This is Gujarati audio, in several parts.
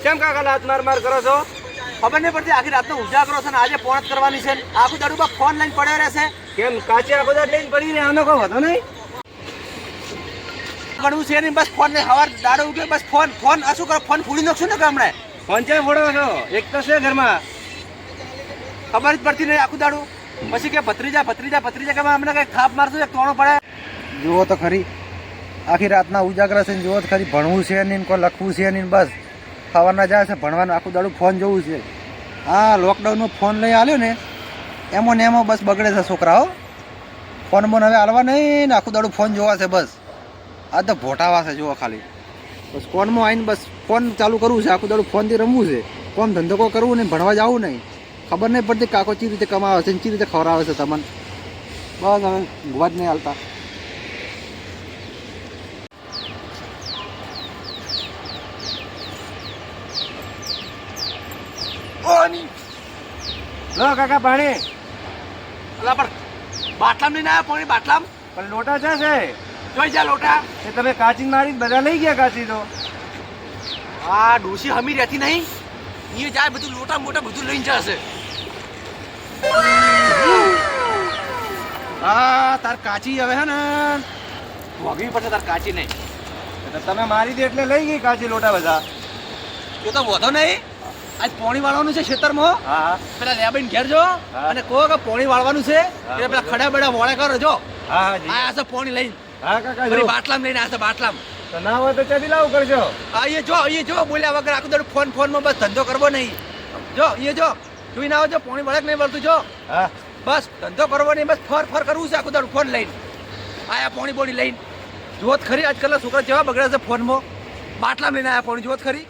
કેમ કાકા લાત માર કરો છો? ખબર નહીં પડતી આખી રાતનો ઉજાગરો છે ને આજે પોણત કરવાની છે આખું દાડુ બા ફોન લઈને પડ્યો રહેશે. કેમ કાચી આખો દાડ લઈને પડી રહે આનો કોઈ વધો નહીં? ગણવું છે નહીં બસ ફોન લઈને હવાર દાડો ઉગે બસ ફોન આ શું કરો ફોન ફૂડી નાખશું ને કે હમણાં ફોન છે ફોડો છો એક તો છે ઘરમાં ખબર જ પડતી નહીં આખું દાડું પછી કે ભત્રીજા કે હમણાં કઈ ખાપ મારશું એક તોણો પડે. જુઓ તો ખરી આખી રાતના ઉજાગરા છે જુઓ તો ખરી ભણવું છે નહીં કોઈ લખવું છે નહીં બસ ખાવાના જાય છે ભણવાનું આખું દાડું ફોન જોવું છે. હા લોકડાઉનમાં ફોન લઈ આવ્યો ને એમાં ને એમાં બસ બગડે છે છોકરાઓ ફોન બોન હવે હાલવા નહીં ને આખું દાડું ફોન જોવા છે બસ આ તો ભોટાવા છે જુઓ ખાલી બસ ફોનમાં આવીને બસ ફોન ચાલુ કરવું છે આખું દાડું ફોનથી રમવું છે કોમ ધંધો કોઈ કરવું નહીં ભણવા જવું નહીં ખબર નહીં પડતી કાકો ચી રીતે કમાવે છે ચી રીતે ખવડાવે છે તમને બસ હવે ભૂવા જ નહીં હાલતા. લો કાકા પાણી. અલા પણ બાટલામ લઈને આવ્યા પાણી બાટલામ પણ લોટા છે જોઈ જા લોટા. એ તમે કાચી મારી બધા લઈ ગયા કાચી તો. હા ડોસી હમી રહેતી નહીં એ જાય બધું લોટા મોટા બધું લઈને જશે. હા તાર કાચી હવે હે ને ભોગવી પડશે તાર કાચી નહીં. તમે મારી દે એટલે લઈ ગઈ કાચી લોટા બધા. એ તો વધો નહીં આજ પોણી વાળવાનું છે ખેતરમાં. હા પેલા લેબઈને ઘેર જો અને કહો કે પોણી વાળવાનું છે એટલે પેલા ખડા બડા વોળે કરો જો હા જી આ છે પોણી લઈને હા કાકા ફરી જો બાટલામ લઈને આ છે બાટલામ. તો ના હોય તો ચાલી લાવું કરજો. અહીંયા જો બોલ્યા વગર આખું દાડું ફોનમાં બસ ધંધો કરવો નહીં. જો જોઈ ના આવજો પોણી વળક નહીં વળતું જો હા બસ ધંધો કરવો નહીં બસ ફર કરવું છે આખું દાડું ફોન લઈને આયા પોણી બોડી લઈને. જોત ખરી આજકાલના છોકરા જેવા બગડે છે ફોનમાં બાટલામ લઈને આયા પોણી જોત ખરી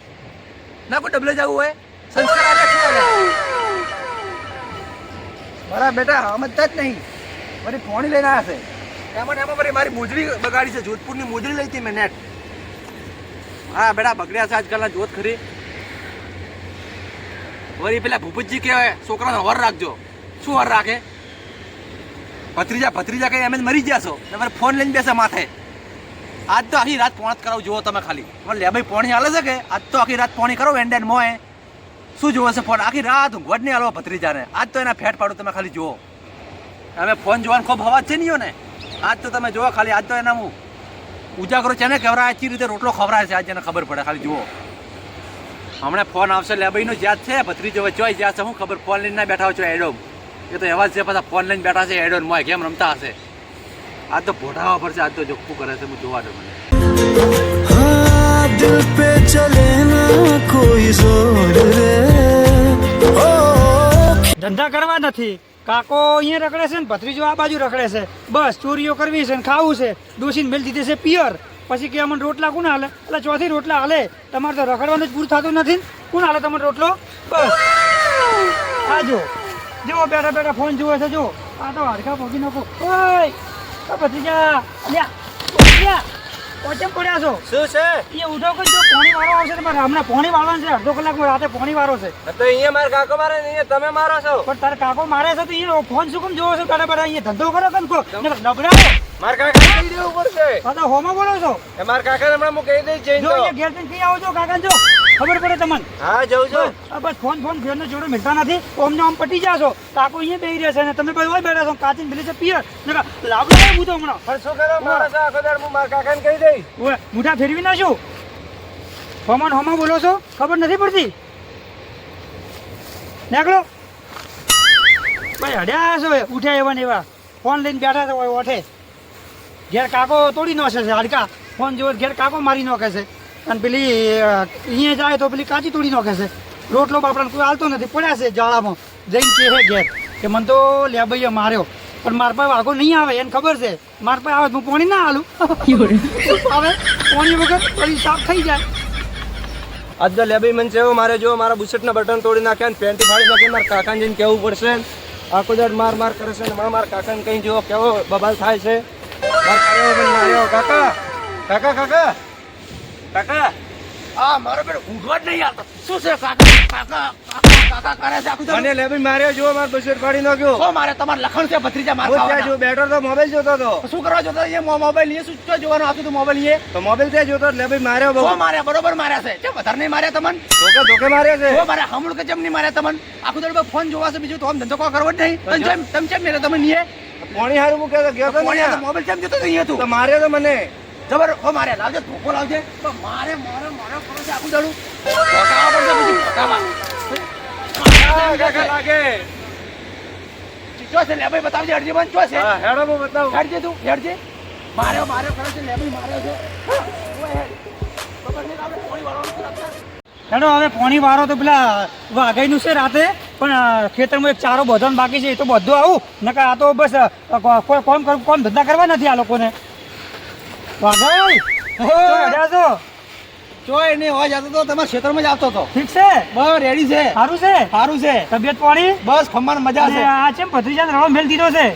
ના કોઈ ડબલે જવું હોય સંસ્કાર આપ્યા શું આપ્યા? મારા બેટા સમજતા જ નહીં ફરી પોણી લઈને આવ્યા છે. એમાં ફરી મારી મોજડી બગાડી છે જોધપુરની મોજડી લઈ હતી મેં નેટ. હા બેટા બગડ્યા છે આજકાલના જોત ખરી. વળી પેલા ભૂપતજી કહેવાય છોકરાનો વર રાખજો. શું વર રાખે? ભત્રીજા કઈ એમ જ મરી ગયા છો ને ફોન લઈને બેસે માથે. આજ તો આખી રાત પોણત કરાવ જુઓ તમે ખાલી લે ભાઈ પોણી હાલે છે કે આજ તો આખી રાત પોણી કરો એન્ડ મોએ શું જોવે છે ફોન આખી રાત ઊંઘવા જ નહીં હાલો ભત્રીજાને. આજ તો એના ફેટ પાડો તમે ખાલી જુઓ. અમે ફોન જોવાનો ખૂબ હવા છે નહીં ને આજ તો તમે જુઓ ખાલી આજ તો એના હું ઉજાગરો છે ને ખવડાય ચી રીતે રોટલો ખવડાય છે આજ એને ખબર પડે ખાલી જુઓ. હમણાં ફોન આવશે લેબાઈનો જ્યાદ છે ભત્રીજો ચોઈ જ્યાં છે હું ખબર ફોન લઈને ના બેઠા છો એડોમ એ તો એવા જ છે પાછા ફોન લઈને બેઠા છે એડોન મોય ગેમ રમતા હશે. આજ તો ભોટાવા પડશે આજ તો જોખું કરે છે હું જોવા દો મને. दिल पे चले ना कोई जोर रे ધંધા કરવા નથી કાકો અહીંયા રખડે છે ને ભત્રીજો આ બાજુ રખડે છે બસ ચોરીઓ કરવી છે ને ખાવું છે ડોસીને મેલ દીધી છે પિયર પછી કે અમને રોટલા કોણ હાલે એટલે ચોથી રોટલા હાલે તમારે તો રખડવાનું જ પૂરું થતું નથી કોણ હાલે તમારો રોટલો બસ આ જો બેઠા ફોન જોવે છે જો આ તો હરખા ભોગી નાખો ઓય ભત્રીજા અલ્યા ઓચમ પડ્યા છો શું છે એ ઉઠો કે જો પોણી વાળો આવશે તમારે હમણાં પોણી વાળવાનું છે અડધો કલાકમાં રાતે પોણી વાળો છે તો અહીંયા મારા કાકો મારે ને અહીંયા તમે મારો છો. પણ તારે કાકો મારે છે તો એ ફોન શું કેમ જોવો છો તારે બધા અહીંયા ધંધો કરો કેમ કો નબળાવો મારા કાકા કહી દેવું પડશે. હા તો હોમાં બોલો છો એ મારા કાકા હમણાં હું કહી દઈશ જઈને જો તો. અહીંયા ઘેર જઈને કઈ આવો છો કાકા જો ખબર પડે તમને હા જઉં છું. બસ ફોન ઘેરનો જોડે મિલતા નથી ઓમને આમ પટી જાશો કાકો અહીંયા બેહી રહેશે ને તમે ભાઈ હોય બેઠા છો કાચીને મિલી છે પિયર લાભ લાવે હું તો હમણાં પણ શું કરો મારા સા આખો દાડ હું મારા કાકાને કહી દઈશ. ઓય મુઠા ફેરવી નાખશું હોમાં બોલો છો ખબર નથી પડતી નીકળો ભાઈ હડ્યા છો ઉઠ્યા એવા ને એવા ફોન લઈને બેઠા છે હોય ઓઠે ઘેર કાકો તોડી નાખે છે હાડકા ફોન જોવે ઘેર કાકો મારી નાખે છે અને પેલી અહીંયા જાય તો પેલી કાચી તોડી નાખે છે રોટલો બાપડાને કોઈ હાલતો નથી પડ્યા છે જાળામાં જઈને કે હે ઘેર કે મને તો લેભાઈએ માર્યો પણ મારા પાસે વાઘો નહીં આવે એને ખબર છે મારા પાસે આવે હું પોણી ના હાલું આવે પોણી વગર પછી સાફ થઈ જાય. આજ તો લેબી મન છે મારે જો મારા બુશર્ટના બટન તોડી નાખ્યા ને પેન્ટ ફાડી નાખી મારા કાકાને જઈને કહેવું પડશે. આખો દાડ માર કરે છે ને મારા કાકાને કઈ જો કેવો બબાલ થાય છે. કાકા હા મારો બેટો ઊંઘવા જ નહીં આવતો શું છે કાકા કા કરે છે આખું દાડું? મને લેબી માર્યો જો માર બસેટ ફાડી નાખ્યો. શું મારે તમારે લખણ છે ભત્રીજા માર હું ત્યાં ખાવાના? જો બેઠો તો મોબાઈલ જોતો હતો. શું કરવા જોતા એ મોબાઈલ લઈએ શું શું જોવાનું આખું તું મોબાઈલ લઈએ? તો મોબાઈલ ત્યાં જોતો લેબી માર્યો બહુ. શું માર્યા? બરોબર માર્યા છે. કેમ વધારે નહીં માર્યા તમને? ધોકે માર્યો છે. શું માર્યા? હમણાં કે જેમ નહીં માર્યા તમને? આખું દાડું ફોન જોવા છે બીજું તો આમ ધંધો કોઈ કરવો જ નહીં. તમે જેમ તમે કેમ મેરે તમે નહીં પોણી હારું મૂકે તો ગયો તો ને ત્યાં. મોબાઈલ કેમ જતો નહીં તો હતું? માર્યો તો મને. જબર ઓ મારે લાવજે ધોકો લાવજે તો મારે કરો છે આખું દાડું ધોકાવા પડશે બીજું ધોકાવા. કાકા લાગે. ચો છે લે ભાઈ બતાવજે અરજી બંધ ચો છે? હા હેડો હું બતાવું. હેડજે તું હેડજે. માર્યો કરે છે લે ભાઈ માર્યો છે. ઓય હેડ. ખબર નહીં આપણે પોણી વાળવાનું છે આપણે. હેડો હવે પોણી વાળો તો પેલા વાઘાઈનું છે રાતે પણ ખેતરમાં એક ચારો બધો બાકી છે એ તો બધું આવું નકર આ તો બસ કોઈ કોમ ધંધા કરવા નથી આ લોકોને. વાઘાઈ હેડ્યા છો? ચોય નહીં હોય જતો તો તમારા ક્ષેત્રમાં જ આવતો હતો. ઠીક છે? બસ રેડી છે. સારું છે? સારું છે. તબિયત પાણી? બસ ખમ્માન મજા અને છે. આ છે ભત્રીજાને રણો મેલ દીધો છે.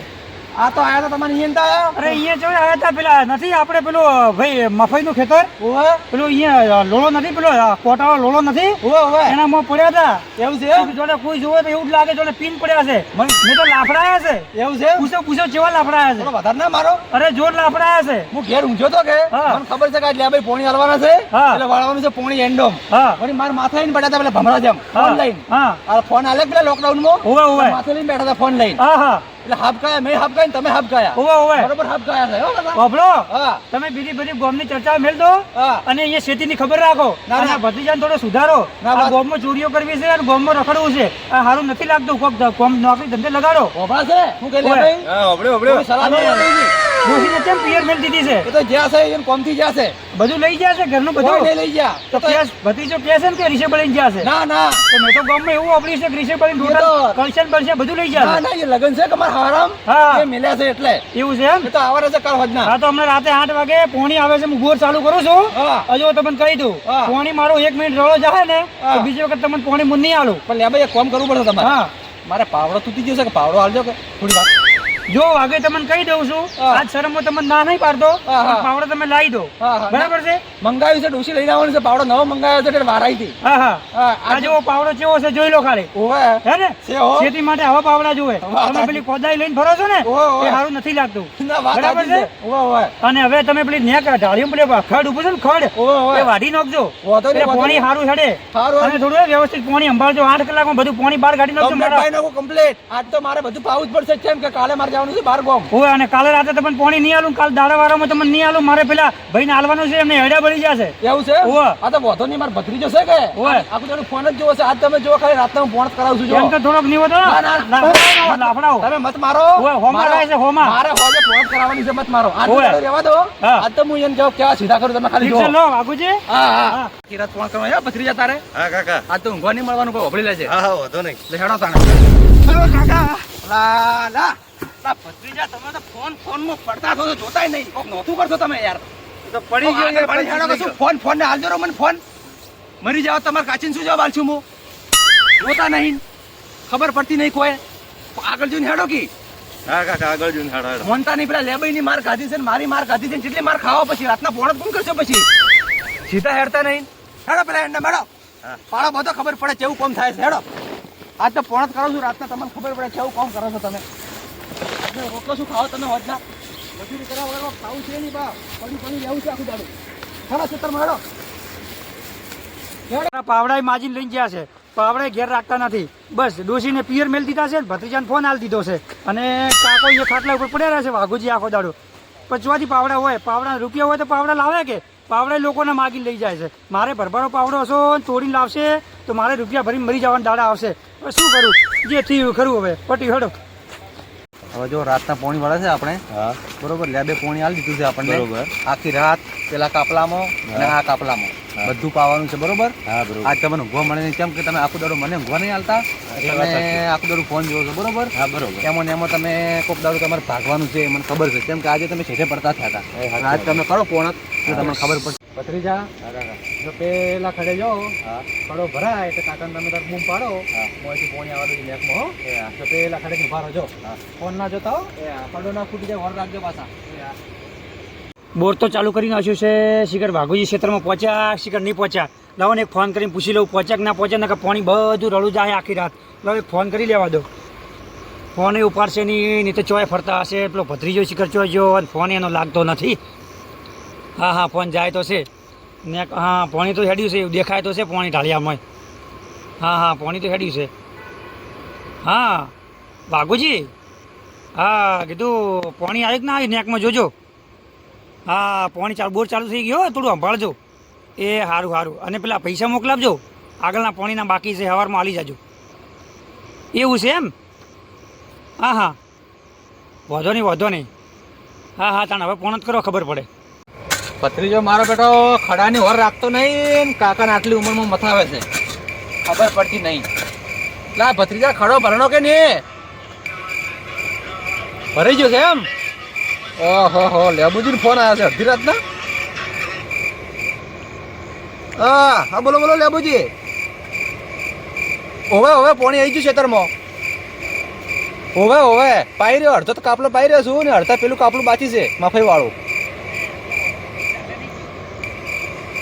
આ તો આયા તો તમારે અહીંયા આયા. અરે અહીંયા જો આવ્યા હતા પેલા નથી આપણે પેલું ભાઈ મફઈનું ખેતર ઓવે પેલું અહીંયા લોલો નથી પેલો કોટાળો લોલો નથી ઓવે ઓવે એના મોં પડ્યા હતા. એવું છે કોઈક જોડે કોઈ જોવે તો એવું જ લાગે જોડે પીન પડ્યા છે. મેં તો લાફડાયા છે. એવું છે. પૂછો કેવા લાફડાયા થોડો છે? વધારે ના મારો. અરે જોર લાફડાયા છે. હું ઘેર ઊંઘ્યો તો કે હા. મને ખબર છે કે આજે ભાઈ પોણી હાલવાના છે હા. એટલે વાળવાનું છે પોણી એન્ડોમ. હા વળી મારા માથે આવીને બેઠા હતા પેલા ભમરા જેમ ફોન લઈને. હા આ ફોન આલે પેલા લોકડાઉન માં ઓવે માથે લઈને બેઠા હતા ફોન લઈને. હા હા એટલે હાફ કાયા મેં હાફ કાયા ને તમે હાફ કાયા. ઓવે બરોબર હાફ કાયા છે હો કાકા. બાબલો હા તમે બીજી બધી ગોમની ચર્ચા મેલ દો હા. અને અહીંયા ખેતીની ખબર રાખો ના, અને ના. ભત્રીજાને થોડો સુધારો. ના, આ વાત- ગોમમાં ચોરીઓ કરવી છે અને ગોમમાં રખડવું છે આ સારું નથી લાગતું. કોમ નોકરી ધંધે લગાડો. ઓભા છે હું કે લે ઓવે. ભાઈ હા હોબળ્યો કોઈ સલાહ નહીં આપી. ડોશીને કેમ પિયર મેલ દીધી છે? એ તો જ્યાં છે એમ કોમથી જ્યાં છે બધું લઈ ગયા છે ઘરનું કોઈ બધું? નહીં લઈ ગયા. તો કેસ ભત્રીજો કે છે ને કે રીસે બળીને ગયા છે? ના ના તો મેં તો ગામમાં એવું વાપર્યું છે કે રીસે બળીને એ તો- ટોટલ કલશન બળશે બધું લઈ ગયા ના છે. ના એ લગન છે કે મારા હારામ હા. એ મિલ્યા છે એટલે એવું છે એમ? એ તો આવરે છે કાલ વધના. હા તો હમણાં રાતે 8 વાગે પોણી આવે છે હું બોર ચાલુ કરું છું. હા. હજુ તમને કહી દઉં હા. પોણી મારો 1 મિનિટ રળો જાય ને હા. તો બીજી વખત તમને પોણી મું નહીં આલું. પણ લે ભાઈ એક કામ કરવું પડશે તમારે. હા મારે પાવડો તૂટી ગયો છે કે પાવડો હાલજો કે થોડી વાર. જો આગે તમને કહી દઉં છું હા. આજ શરમમાં તમને ના નહીં પાડતો હા, હા. પણ પાવડો તમે લાવી દો. હા, હા. બરાબર છે? મંગાવ્યું છે ડોશી લઈને આવવાનું છે પાવડો નવો મંગાવ્યો છે એટલે વાર આવી હતી. હા હા હા, આ જેવો પાવડો કેવો છે જોઈ લો ખાલી. ઓવે હે ને છે હો. ખેતી માટે આવા પાવડા જોવે. વાહ. તમે પેલી કોદાળી લઈને ફરો છો ને ઓહો, ઓહો. એ સારું નથી લાગતું. ના વાત બરાબર સાચી છે? છે. ઓવે ઓવે અને હવે તમે પેલી નેક ઢાળીઓ પેલી ખડ ઉભું છે ને ખડ ઓવે ઓવે એ વાઢી નાખજો. વાંધો નહીં, એટલે વાંધો પાણી નહીં. સારું હેડે સારું અને થોડું એ વ્યવસ્થિત પાણી સંભાળજો. 8 કલાકમાં બધું પાણી બહાર કાઢી નાખજો કમ્પ્લીટ મારા. ભાઈ નાખું કમ્પ્લીટ. આજ તો મારે બધું પાવું જ પડશે કેમ કે કાલે મારે જવાનું છે બાર ગામ. ઓય અને કાલે રાતે તમને પાણી નહીં આલું કાલ દાડા વાળામાં તમને નહીં આલું. મારે પેલા ભાઈને હાલવાનું છે એમને હેડા બળી જશે. એવું છે ઓવે. આ તો વાંધો નહીં મારો ભત્રીજો છે કે ઓવે. આખું દાડું ફોન જ જોવો છે. આજ તમે જો ખાલી રાતના હું ફોન જ કરાવું છું જો એમ તો થોડોક નહીં હોતો ના, ના. લાફડાઓ. તમે મત મારો ઓવે, હોમા મારો- રહે છે, હોમા. મારે હોજે ફોન જ કરાવવાની છે મત મારો આજ ઓવે. દાડો રહેવા દો હા. આજ તો હું એને જવાબ કેવા સીધા કરું તમે ખાલી ઠીક છે જો લો વાઘુજી. હા હા હા. આખી રાત ફોન કરવાનો ભત્રીજા તારે હા કાકા. આજ તો ઊંઘવા નહીં મળવાનું કોઈ હોભળી લેજે હા હા વાંધો નહીં. લે હેડો તાણે કાકા લા લા લા ભત્રીજા તમે તો ફોનમાં પડતા છો તો જોતાય નહીં કોક નોતું કરશો તમે યાર તો પડી ગયો યાર, પડી હેડો કશું ફોન ને હાલજો રો મને ફોન મરી જાવ તમારે કાચીને શું જવાબ આલશું હું જોતા નહીં ખબર પડતી નહીં કોઈ આગળ જોઈને હેડો કી હા કાકા આગળ જોઈને હાડો હાડો. મોનતા નહીં પેલા લેબઈ ની માર ખાધી છે ને મારી માર ખાધી છે ને જેટલી માર ખાવા પછી રાતના પોણત કોણ કરશો પછી સીધા હેડતા નહીં હેડો પેલા એંડા મેડો હા. પાડો બધો ખબર પડે કેવું કોમ થાય છે હેડો આજ તો પોણત કરો છું રાતના તમને ખબર પડે કેવું કોમ કરો છો તમે એટલે રોટલો શું ખાઓ તમે હોજના મજૂરી કરવા વગર ખાવું છે નહીં બા પડી લેવું છે આખું દાડું હેડો ખેતરમાં હેડો પાવડા માજીને લઈને ગયા છે. પાવડા ઘેર રાખતા નથી. બસ ડોશીને પિયર મેલ દીધા છે ભત્રીજાને ફોન હાલ દીધો છે અને કાકો અહીંયા ખાટલા ઉપર પડ્યા રહે છે વાઘુજી આખો દાડો. પચવાથી પાવડા હોય પાવડા રૂપિયા હોય તો પાવડા લાવે કે પાવડા લોકોને માગીને લઈ જાય છે. મારે ભરભરો પાવડો હશો તોડીને લાવશે તો મારે રૂપિયા ભરીને મરી જવાના દાડા આવશે. હવે શું કરું જે થયું ખરું હવે પટી હડો. હવે જો રાતના પોણી વળે છે આપણે હા બરોબર લેબે પોણી હાલ દીધું છે આપણને બરોબર. આખી રાત પેલા કાપલામાં અને આ કાપલામાં બધું પાવાનું છે બરોબર હા બરોબર. આજ તમને ઊંઘવા મળે નહીં કેમ કે તમે આખું દાડો મને ઊંઘવા નહીં હાલતા એ વાત તમે સાચી. આખું દાડો ફોન જોવો છો બરોબર હા બરોબર. એમાં ને એમાં તમે કોક દાડો તમારે ભાગવાનું છે મને ખબર છે કેમ કે આજે તમે છેટે પડતા થયા એ હતા સાચી આજ વાત. તમે કરો પોણત તો તમને ખબર પડશે ભત્રીજા હા કાકા. જો પેલા ખડે જાઓ હા ખડો ભરાય એટલે કાકાને તમે તાર બૂમ પાડો હા. મોંથી પોણી આવવા દો લેકમાં હો એ હા. તો પેલા ખડે ઉભા રહો હા. ફોન ના જોતા હો એ હા. ખડો ના ફૂટી જાય વર રાખજો પાછા બોર તો ચાલુ કરી નાખ્યું છે. શિખર વાઘુજી ક્ષેત્રમાં પહોંચ્યા શિખર નહીં પહોંચ્યા લાવો ને એક ફોન કરીને પૂછી લઉં પહોંચે કે ના પહોંચે ને કે પાણી બધું રળું જાય આખી રાત. લાવો એક ફોન કરી લેવા દો. ફોન એ ઉપાડશે નહીં તો ચોય ફરતા હશે. પેલો ભત્રીજો શિખર ચોય જો અને ફોન એનો લાગતો નથી. હા ફોન જાય તો છે ને. હા પાણી તો હેડ્યું છે એવું દેખાય તો છે પાણી ઢાળિયામાં. હા પાણી તો હેડ્યું છે. હા વાઘુજી હા કીધું પાણી આવી કે ના આવી નેકમાં જોજો. હા પાણી ચાલુ બોર ચાલુ થઈ ગયો થોડું સંભાળજો. એ સારું અને પેલા પૈસા મોકલાવજો આગળના પાણીના બાકી છે સવારમાં આલી જાજો. એવું છે એમ. હા વાંધો નહીં. હા તાણ હવે ફોન જ કરો ખબર પડે. ભત્રીજો મારો બેટો ખડાની હોર રાખતો નહીં ને કાકાને આટલી ઉંમરમાં મથાવે છે ખબર પડતી નહીં. લા ભત્રીજા ખડો ભરણો કે નહીં ભરાઈ ગયો છે એમ. ઓહો લેબુજીનો ફોન આવ્યો છે અડધી રાતના. હા બોલો લેબુજી. હવે પોણી આવી ગયું ખેતરમાં. હવે પાઈ રહ્યો અડધો તો કાપલો પાઈ રહ્યો છું ને અડધા પેલું કાપલું બાકી છે મફઈ વાળું.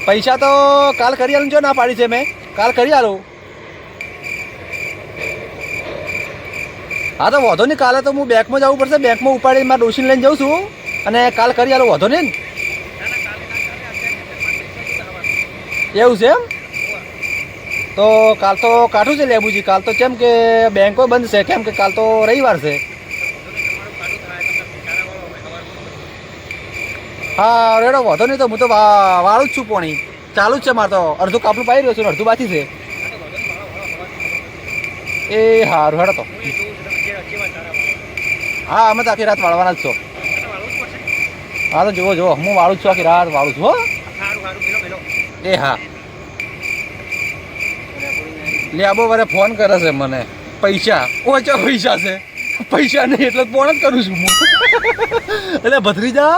પૈસા તો કાલ કરી આલું જો ના પાડી છે મેં કાલ કરી આલું. હા તો વાંધો નહીં કાલે તો હું બેંકમાં જવું પડશે બેંકમાં ઉપાડી મારા ડોસીને લઈને જાઉં છું અને કાલ કરી આલું વાંધો નહીં ને એવું છે એમ. તો કાલ તો કાઢું છે લેબુજી કાલ તો કેમ કે બેંકો બંધ છે કેમ કે કાલ તો રવિવાર છે. હા રેડો વાંધો નહીં તો હું તો વાળું જ છું પોણી ચાલુ જ છે મારે તો અડધું કાપલું પાઈ રહ્યો છું અડધું બાકી છે. એ સારું હેડો તો. હા અમે તો આખી રાત વાળવાના જ છો. હા તો જુઓ હું વાળું જ છું આખી રાત વાળું છું. હો એ હા લેબો વરે ફોન કરે છે મને પૈસા ઓછા પૈસા છે પૈસા નહીં એટલે ફોન જ કરું છું હું. એટલે ભત્રીજા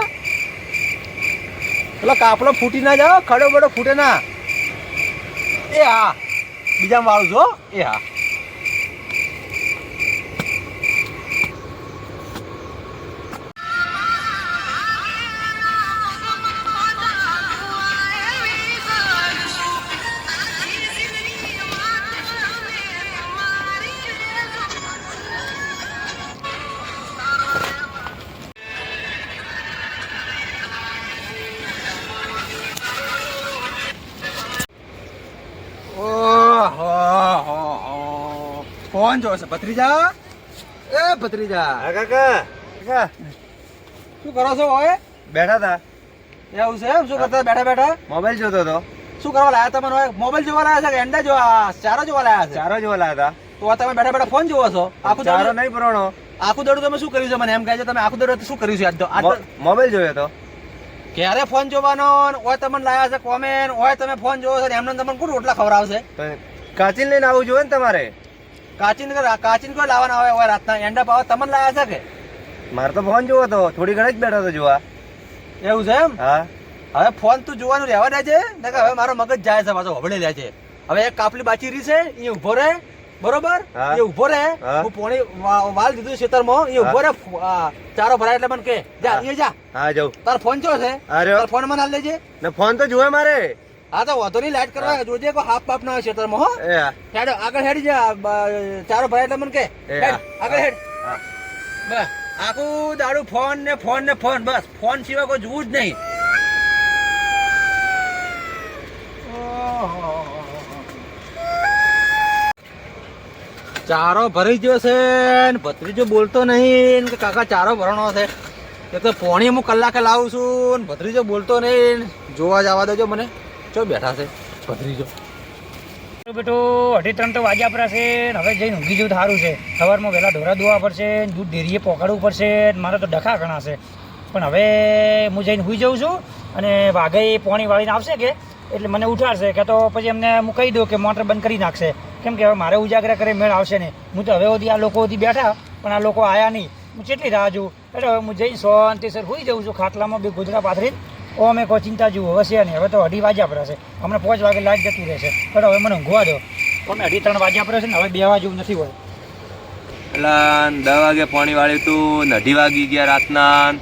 પેલો કાપડો ફૂટી ના જાઓ ખડો બડો ફૂટે ના. એ હા બીજામાં વાળું છો. એ હા ફોન જો છે ભત્રીજા. એ ભત્રીજા કાકા શું કરો છો ઓય બેઠા હતા. એવું છે એમ શું કરતા બેઠા મોબાઈલ જોતો હતો. શું કરવા લાયા તમને ઓય મોબાઈલ જોવા લાયા છે કે એંડા જોવા ચારો જોવા લાયા છે. ચારો જોવા લાયા હતા. તો તમે બેઠા ફોન જોવો છો આખું ચારો દાડું નહીં ભરણો. આખું દાડું તમે શું કર્યું છે મને એમ કહે છે તમે આખું દાડું શું કર્યું છે આજ તો મોબાઈલ જોયો તો. ક્યારે ફોન જોવાનો ઓય તમને લાયા છે કોમેન્ટ ઓય તમે ફોન જોવો છો એમને તમને કોણ રોટલા ખવડાવશે. કાચીન લઈને આવું જોઈએ ને તમારે. કાચીન કોઈ લાવવાના હોય ઓય રાતના એંડા પાવા તમને લાયા છે કે મારે તો ફોન જોવો તો થોડી ઘણી જ બેઠો હતો જોવા. એવું છે એમ. હા હવે ફોન તું જોવાનું રહેવા દે છે ને કે હવે મારો મગજ જાય છે પાછો હબળે લે છે. હવે એક કાપલી બાચી રહી છે એ ઉભો રહે બરોબર હા. એ ઉભો રહે હા. હું પોણી વાલ દીધું ખેતરમાં એ ઉભો રહે ચારો ભરાય એટલે મને કે જા હા. એ જા હા જાઉં. તાર ફોન ચો છે અરે તાર ફોન મને હાલ લેજે. ને ફોન તો જોવે મારે. હા તો વધુ નહીં લાઈટ કરવા જોજે કોઈ હાફ બાપ ના હોય ખેતરમાં હો. એ હા. હેડ આગળ હેડી જા ચારો ભરાય એટલે મને કે એ હેડ હા. આગળ હેડ હા. બસ આખું દાડું ફોન ને ફોન બસ ફોન સિવાય કોઈ જોવું જ નહીં. ચારો ભરાઈ ગયો છે ને ભત્રીજો બોલતો નહીં કે કાકા ચારો ભરવાનો છે. એ તો પોણી હું કલાકે લાવું છું ને ભત્રીજો બોલતો નહીં. જોવા જવા દેજો મને ચો બેઠા છે ભત્રીજો. બેટો 2:30 તો વાગ્યા પર છે ને હવે જઈને ઊંઘી જવું સારું છે. સવારમાં વહેલા ઢોરા ધોવા પડશે દૂધ ડેરીએ પહોંચાડવું પડશે મારે તો ડખા ઘણા છે. પણ હવે હું જઈને સૂઈ જાઉં છું અને વાઘઈ પોણી વાળીને આવશે કે એટલે મને ઉઠાડશે કે તો પછી એમને હું કહી દઉં કે મોટર બંધ કરી નાખશે. કેમ કે હવે મારે ઉજાગરા કરે મેળ આવશે ને. હું તો હવે સુધી આ લોકો સુધી બેઠા પણ આ લોકો આવ્યા નહીં. હું કેટલી રાહ જોઉં એટલે હવે હું જઈને શાંતિસર સૂઈ જાઉં છું ખાટલામાં બે ગોદડા પાથરીને. ઓ અમે કોઈ ચિંતા જુઓ હવે છે નહીં. હવે તો 2:30 વાગ્યા પર હશે હમણાં 5 વાગે લાઈટ જતી રહેશે. પણ હવે મને ઊંઘવા દો. તમે 2:30 વાગ્યા પર હશે ને હવે 2 વાગે જેવું નથી હોય. એટલે 10 વાગે પાણી વાળ્યું તું ને 2:30 વાગી ગયા રાતના.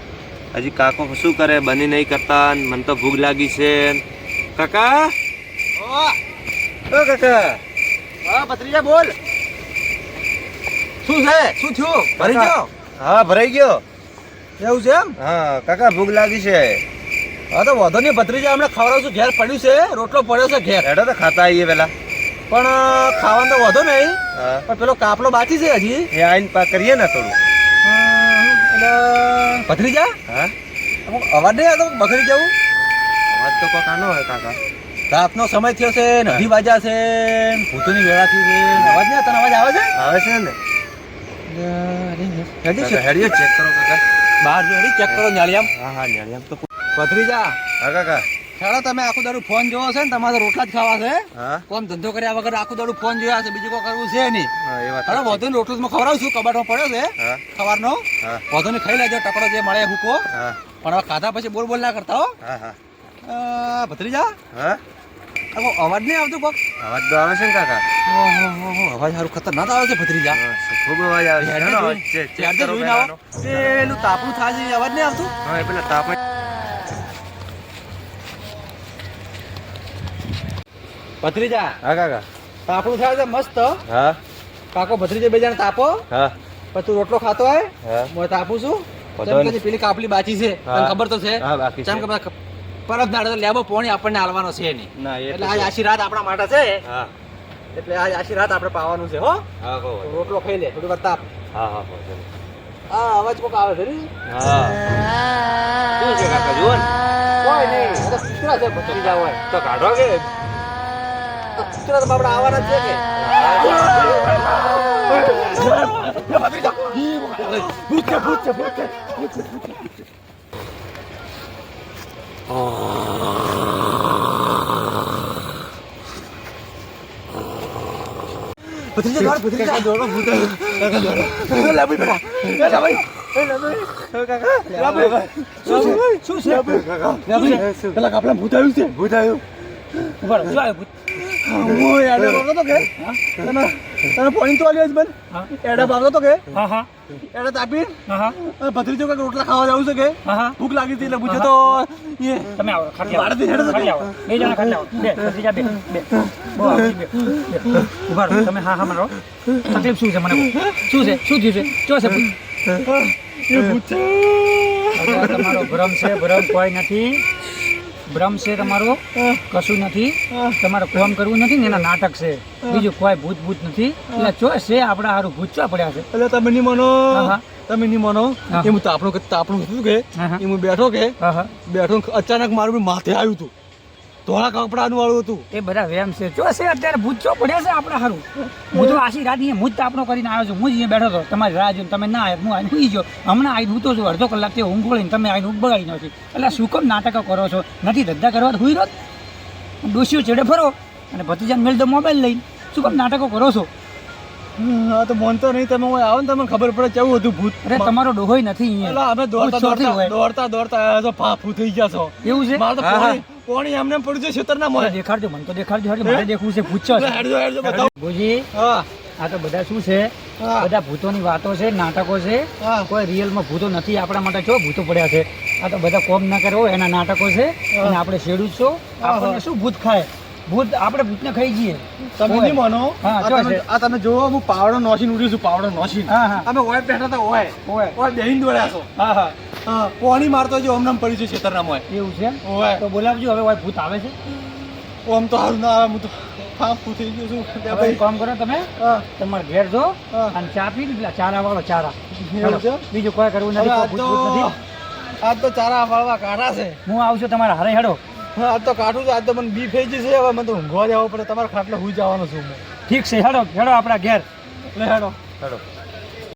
હજી કાકો શું કરે બની નહીં કરતા. મને તો ભૂખ લાગી છે. કાકા ઓ કાકા હા ભત્રીજા બોલ. શું છે? શું થયું? ભરી ગયો? હા ભરાઈ ગયો. એવું છે એમ? હા કાકા ભૂખ લાગી છે. હા તો વાંધો નહીં ભત્રીજા, હમણાં ખવડાવું છું. ઘેર પડ્યું છે, રોટલો પડ્યો છે ઘેર. હેડો તો ખાતા આવીએ પેલા. પણ ખાવાનું તો વાંધો નહીં, હા પણ પેલો કાપલો બાકી છે હજી. એ આઈને પા કરીએ ને થોડું. એટલે ભત્રીજા હા અમુક અવાજ નહીં આવતો બકરી જવું? અવાજ તો કોક આનો હોય કાકા. રાતનો સમય થયો છે, નદી વાજા છે, ભૂતોની વેળા થઈ છે. અવાજ નહીં, તને અવાજ આવે છે? આવે છે ને કાકા, હેડીએ ચેક કરો કાકા. બહાર જોડી ચેક કરો ન્યાળિયામ. હા હા ન્યારી આમ તો ભત્રીજા હા કાકા. ચાલો, તમે આખું દાડું ફોન જોવો છે ને, તમારે રોટલા જ ખાવા છે. હા કોમ ધંધો કર્યા વગર આખું દાડું ફોન જોયા છે, બીજું કોઈ કરવું છે નહીં. હા એ વાત ચાલો સાચી. વધુ રોટલો જ ખવડાવું છું, કબાટમાં પડ્યો છે હા સવારનો. હા વધુ ને ખાઈ લેજો, ટકડો જે મળે ભૂકો. હા પણ હવે ખાધા પછી બોલ બોલ ના કરતા હો. હા હા ભત્રીજા હા આખો અવાજ નહીં આવતો કોક? અવાજ તો આવે છે ને કાકા. અવાજ સારું ખતરનાક આવે છે ભત્રીજા. હા, ખૂબ અવાજ આવે છે. હેડો, ચેક ચાર્જર કરો જોઈને આવો. પેલાનો. પેલું તાપણું થાય છે, એ અવાજ નહીં આવતું? હા એ પેલા તાપ ભત્રીજા હા કાકા. તાપણું થાય છે મસ્ત. હા કાકો ભત્રીજા બે જણા તાપો, હા પછી તું રોટલો ખાતો હોય, હા હું તાપું છું. વધો ચમ કે નહીં. પેલી કાપલી બાચી છે, તને હા. ખબર તો છે. હા બાકી ચમ છે. કે પરત દાડે તો લેબો પોણી આપણને હાલવાનો છે નહીં. ના એ એટલે આજ આશી રાત આપણા માટે છે, હા એટલે આજ આશી રાત આપણે પાવાનું છે હો. હા કહો. રોટલો ખાઈ લે, થોડી વાર તાપ. હા હા વાંધો નહીં. આ અવાજ કોક આવે છે ને? હા શું છે કાકા જુઓ ને. કોઈ નહીં, આ તો કૂતરા છે ભત્રીજા હોય. તો કાઢો કે આ કૂતરા તો આપણે આવવાના જ છે કે. ભત્રીજા દોડ, ભત્રીજા દોડો, ભૂત આવ્યું. લે ભાઈ પેલા. લે ભાઈ. શું છે? પેલા કાપલા ભૂત આવ્યું છે. ભૂત આવ્યું. હું એડે બાબતો તો કે તને પોઈન્ટ તો આલ્યો જ બન. એડે બાબતો તો કે હા હા એડે તાપી હા હા ભત્રીજો કે રોટલા ખાવા જવું છે કે હા હા ભૂખ લાગી હતી એટલે પૂછે તો એ તમે આવો ખાટલી આવો. બાળકથી હેડો તો ખાટલી આવો. બે જણા ખાટલી આવો. બે ભત્રીજા બે બે બહુ આવો, બે બે. ઉભા રહો તમે. હા હા મારો તકલીફ શું છે મને કહો. શું છે? શું થયું છે? ચો છે ભૂત? એ ભૂત છે. હવે આ તમારો ભ્રમ છે. ભ્રમ કોઈ નથી. ભ્રમ છે તમારો, કશું નથી. તમારે કોમ કરવું નથી ને, એના નાટક છે. બીજું કોઈ ભૂત ભૂત નથી. એટલે ચો છે આપણા હારું ભૂત ચો પડ્યા છે. એટલે તમે નહીં માનો, હા, હા. તમે નહીં માનો. હા. એ હું તાપણું હતું કે હા, હા. એ હું બેઠો કે હા હા બેઠો ને અચાનક મારું માથે આવ્યું હતું. ધોળા કપડાનું વાળું હતું. એ બધા વેમ છે. ચો છે અત્યારે ભૂત ચો પડ્યા છે આપણા હારું. હું તો આશી રાત અહીંયા હું જ તાપણો કરીને આવ્યો છું. હું જ અહીંયા બેઠો હતો, તમારી રાહ જોઈને તમે ના આવ્યા. હું આવીને સુઈ ગયો. હમણાં આવીને ઊતો છું, અડધો કલાક તે ઊંઘ ઓળીને તમે આવીને ઊંઘ બગાડી નથી. એટલે શું કામ નાટકો કરો છો? નથી ધંધા કરવા તો હુઈ રહો. ડોસીઓ ચેડે ફરો અને ભત્રીજાને મેળ દો મોબાઈલ લઈને. શું કામ નાટકો કરો છો? હા તો મોનતો નહીં. તમે હું આવો ને તમને ખબર પડે કેવું હતું ભૂત. અરે તમારો ડોહોય નથી એટલે અહીંયા. અમે ભૂત ચોથી હોય. દોડતા આવ્યા છો, ફાફુ થઈ ગયા છો. એવું છે? મારે તો હા, હા. પોણી એમને એમ પડ્યું છે ખેતરના મને મોંએ. દેખાડજો, મને તો દેખાડજો. એટલે મારે દેખવું છે. પૂછો એટલે હેડજો બતાવો. ભુજી, હા આ તો બધા શું છે? હા. બધા ભૂતોની વાતો છે, નાટકો છે. હા. કોઈ રિયલમાં ભૂતો નથી. આપણા માટે કેવો ભૂતો પડ્યા છે? આ તો બધા કોમ ના કરે હોય એના નાટકો છે. અને આપણે શેડું છો. આપણને શું ભૂત ખાય? ભૂત આપણે ભૂતને ખાઈ જઈએ. તમે નહીં માનો. હા, આ ચો તમે- છે. આ તમે જોવો, હું પાવડો નોશીને ઉડ્યું છું. પાવડો નોશીને હા, હા. અમે ઓય બેઠા હતા. ઓય ઓય. ઓય બેહીને દોડ્યા છો. હા હા હા, પોણી મારતો જો હમણાં પડી છે ખેતરના મોંએ. એવું છે? ઓય તો બોલાવજો. હવે ઓય ભૂત આવે છે. ઓમ તો હારું ના આવે. હું તો ફાફુ થઈ ગયો છું. બે હવે ભાઈ. એક કામ કરો તમે, હા. તમારે ઘેર જો હા. અને ચા પી ને પેલા ચારા વાળો ચારા. એવું છે? બીજું કોઈ કરવું નથી. હવે કોઈ ભૂત ભૂત નથી. આજ તો ચારા વાળવા કાઢા છે. હું આવું છું તમારા હારે હેડો. હા, આજ તો કાઢું છે. આજ તો મને બી થઈ જશે. હવે મને તો ઊંઘવા જવું પડે. તમારા ખાટલે હુઈ જવાનો છું હું. ઠીક છે, હેડો હેડો આપણા ઘેર. લે હેડો. હેડો.